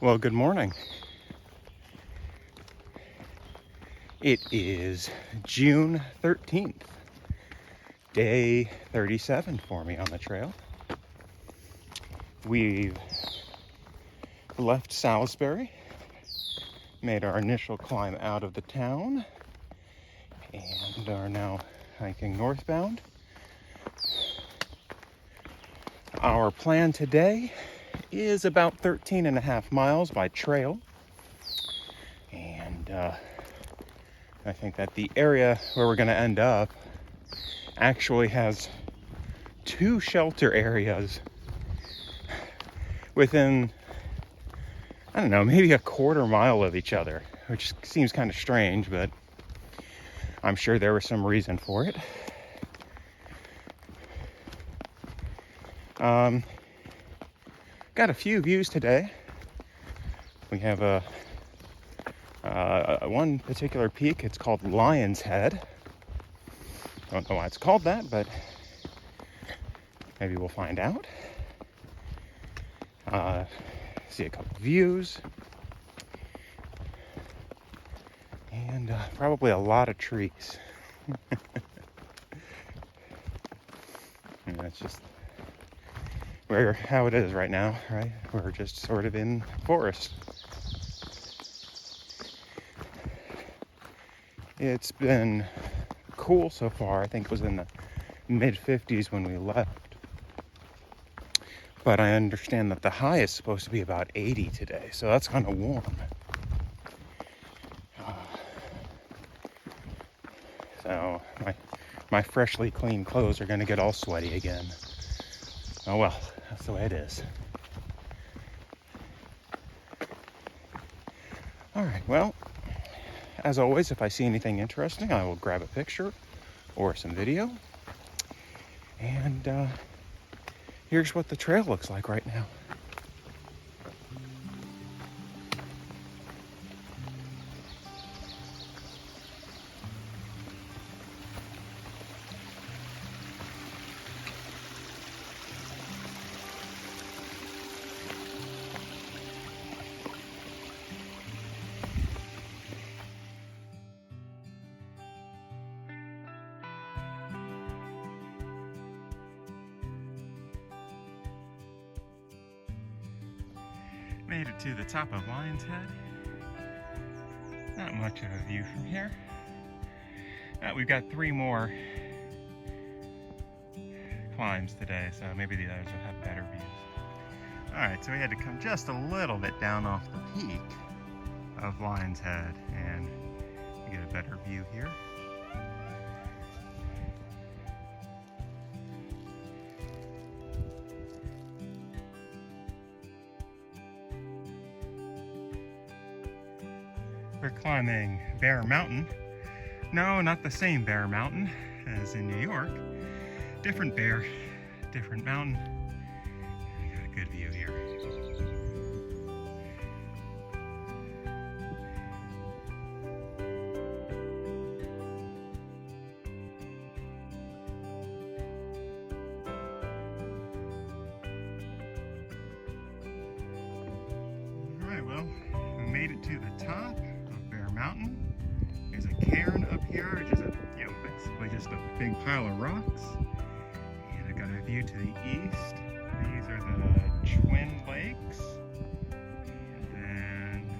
Well, good morning. It is June 13th, day 37 for me on the trail. We've left Salisbury, made our initial climb out of the town, and are now hiking northbound. Our plan today is about 13 and a half miles by trail, and I think that the area where we're going to end up actually has two shelter areas within, I don't know, maybe a quarter mile of each other, which seems kind of strange, but I'm sure there was some reason for it. Got a few views today. We have one particular peak. It's called Lion's Head. Don't know why it's called that, but maybe we'll find out. See a couple views. And probably a lot of trees. And that's just how it is right now, right? We're just sort of in forest. It's been cool so far. I think it was in the mid-50s when we left. But I understand that the high is supposed to be about 80 today, so that's kind of warm. So my freshly clean clothes are going to get all sweaty again. Oh well, that's the way it is. All right, well, as always, if I see anything interesting, I will grab a picture or some video. And here's what the trail looks like right now. Made it to the top of Lion's Head. Not much of a view from here. We've got 3 more climbs today, so maybe the others will have better views. Alright, so we had to come just a little bit down off the peak of Lion's Head and get a better view here. We're climbing Bear Mountain. No, not the same Bear Mountain as in New York. Different bear, different mountain. Got a good view here. All right, well, we made it to the top of Bear Mountain. There's a cairn up here, which is basically just a big pile of rocks. And I got a view to the east. These are the Twin Lakes. And then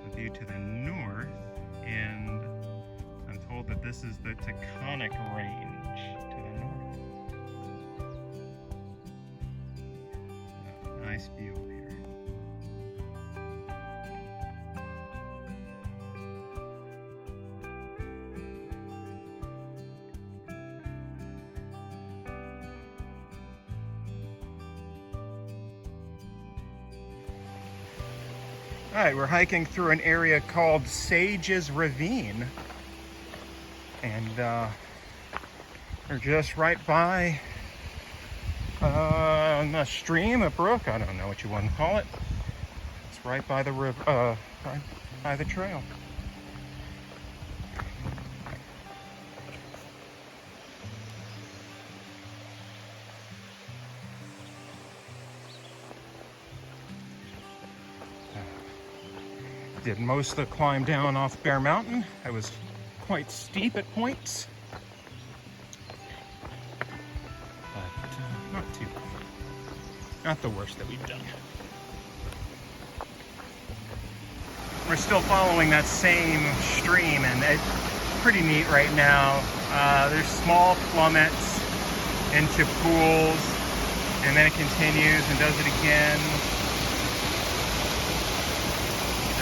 a view to the north. And I'm told that this is the Taconic Range to the north. Nice view up here. All right, we're hiking through an area called Sage's Ravine. And we're just right by a stream, a brook, I don't know what you want to call it. It's right by the river, right by the trail. Did most of the climb down off Bear Mountain. It was quite steep at points, but not the worst that we've done. We're still following that same stream, and it's pretty neat right now. There's small plummets into pools, and then it continues and does it again.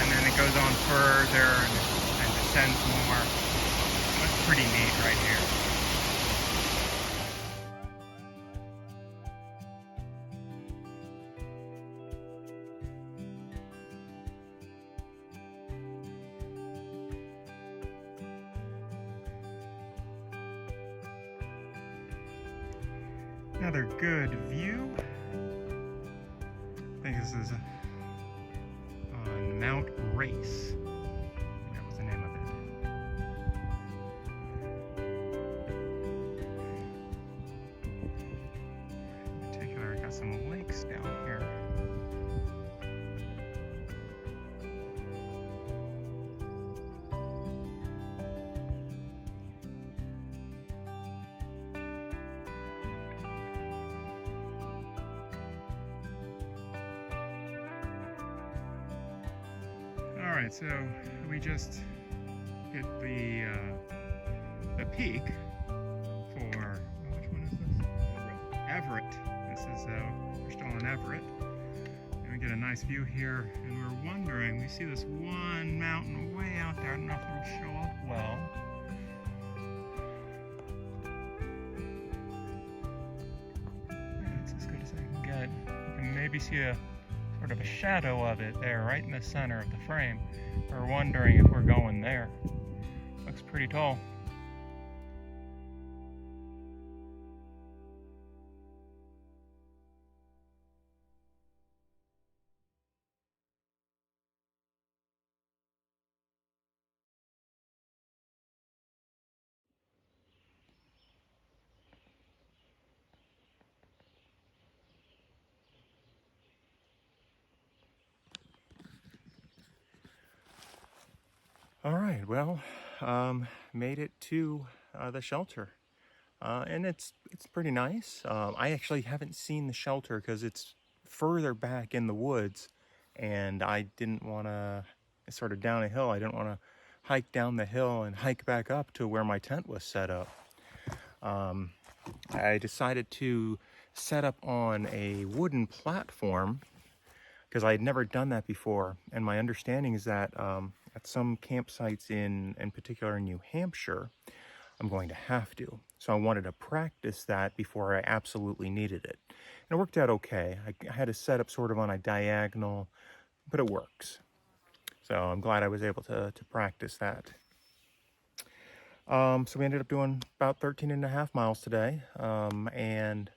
And then it goes on further and descends more. That's pretty neat right here. Another good view. I think this is on Mount Race. That was the name of it. In particular, I got some lakes down here. Alright, so we just hit the peak for, which one is this? Everett. This is, we're still on Everett. And we get a nice view here, and we're wondering, we see this one mountain way out there. I don't know if it'll show up well. Yeah, it's as good as I can get. You can maybe see a sort of a shadow of it there, right in the center of the frame. We're wondering if we're going there. Looks pretty tall. All right, well, made it to the shelter, and it's pretty nice. I actually haven't seen the shelter because it's further back in the woods, and I didn't want to, it's sort of down a hill. I didn't want to hike down the hill and hike back up to where my tent was set up. I decided to set up on a wooden platform because I had never done that before, and my understanding is that at some campsites in particular in New Hampshire, I'm going to have to. So I wanted to practice that before I absolutely needed it. And it worked out okay. I had to set up sort of on a diagonal, but it works. So I'm glad I was able to practice that. So we ended up doing about 13 and a half miles today, and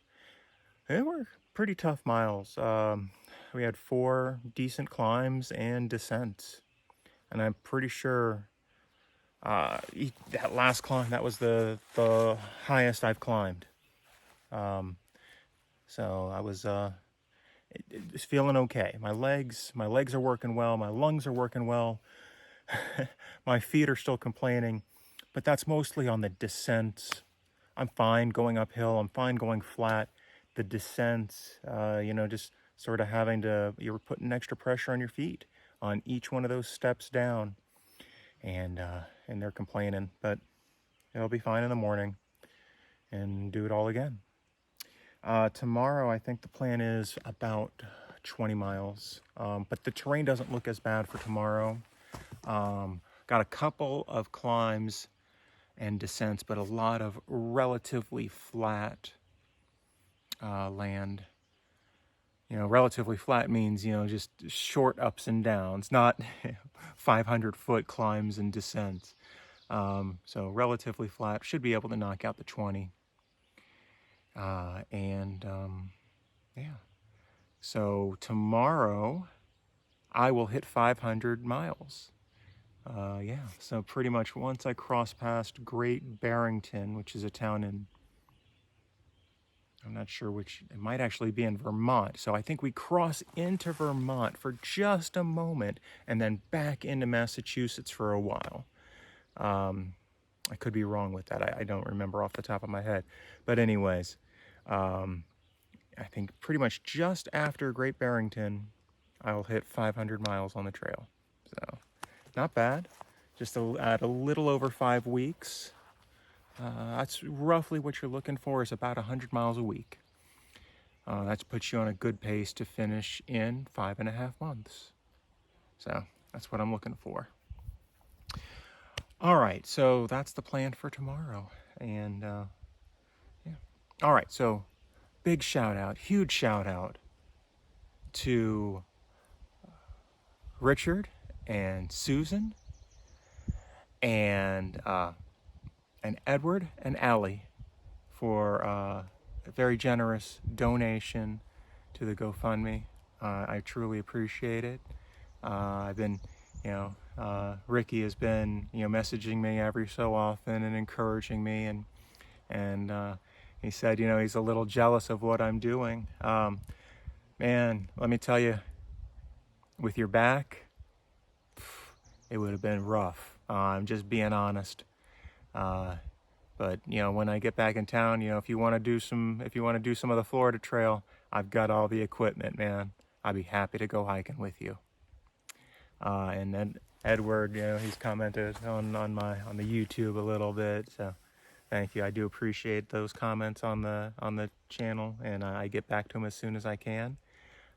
they were pretty tough miles. We had 4 decent climbs and descents, and I'm pretty sure that last climb, that was the highest I've climbed. So I was feeling okay. My legs are working well. My lungs are working well. My feet are still complaining, but that's mostly on the descents. I'm fine going uphill. I'm fine going flat. The descents, just sort of having to, you're putting extra pressure on your feet on each one of those steps down, and they're complaining, but it'll be fine in the morning and do it all again. Tomorrow, I think the plan is about 20 miles, but the terrain doesn't look as bad for tomorrow. Got a couple of climbs and descents, but a lot of relatively flat land. Relatively flat means, just short ups and downs, not 500-foot climbs and descents. So relatively flat, should be able to knock out the 20. Yeah. So tomorrow I will hit 500 miles. Yeah, so pretty much once I cross past Great Barrington, which is a town in I'm not sure which, it might actually be in Vermont. So I think we cross into Vermont for just a moment and then back into Massachusetts for a while. I could be wrong with that. I don't remember off the top of my head. But anyways, I think pretty much just after Great Barrington, I'll hit 500 miles on the trail. So not bad. Just at a little over 5 weeks. That's roughly what you're looking for, is about 100 miles a week. That puts you on a good pace to finish in 5.5 months. So that's what I'm looking for. All right, so that's the plan for tomorrow. And yeah. All right, so big shout out, huge shout out to Richard and Susan and Edward and Allie for a very generous donation to the GoFundMe. I truly appreciate it. I've been, Ricky has been, messaging me every so often and encouraging me, and he said, he's a little jealous of what I'm doing. Man, let me tell you, with your back, it would have been rough. I'm just being honest. But when I get back in town, if you want to do some of the Florida Trail, I've got all the equipment, man. I'd be happy to go hiking with you. And then Edward, he's commented on the YouTube a little bit, so thank you. I do appreciate those comments on the channel, and I get back to him as soon as I can.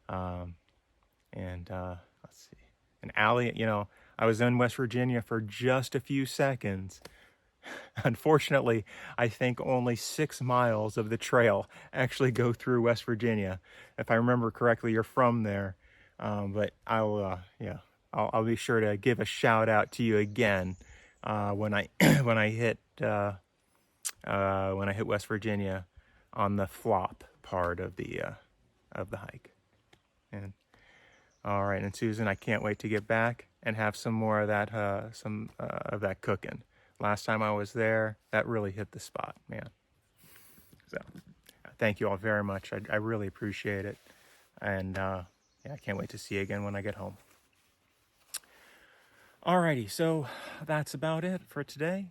Let's see. And Allie, I was in West Virginia for just a few seconds. Unfortunately, I think only 6 miles of the trail actually go through West Virginia. If I remember correctly, you're from there. But I'll be sure to give a shout out to you again when I when I hit West Virginia on the flop part of the hike. And all right, and Susan, I can't wait to get back and have some more of that that cooking. Last time I was there, that really hit the spot, man. So thank you all very much. I really appreciate it. And I can't wait to see you again when I get home. Alrighty, so that's about it for today.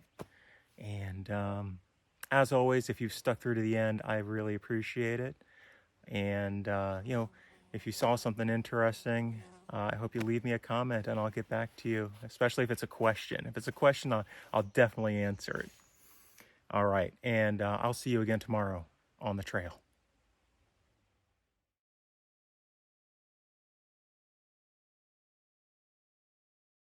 And as always, if you've stuck through to the end, I really appreciate it. And if you saw something interesting, I hope you leave me a comment and I'll get back to you, especially if it's a question. If it's a question, I'll definitely answer it. All right, and I'll see you again tomorrow on the trail.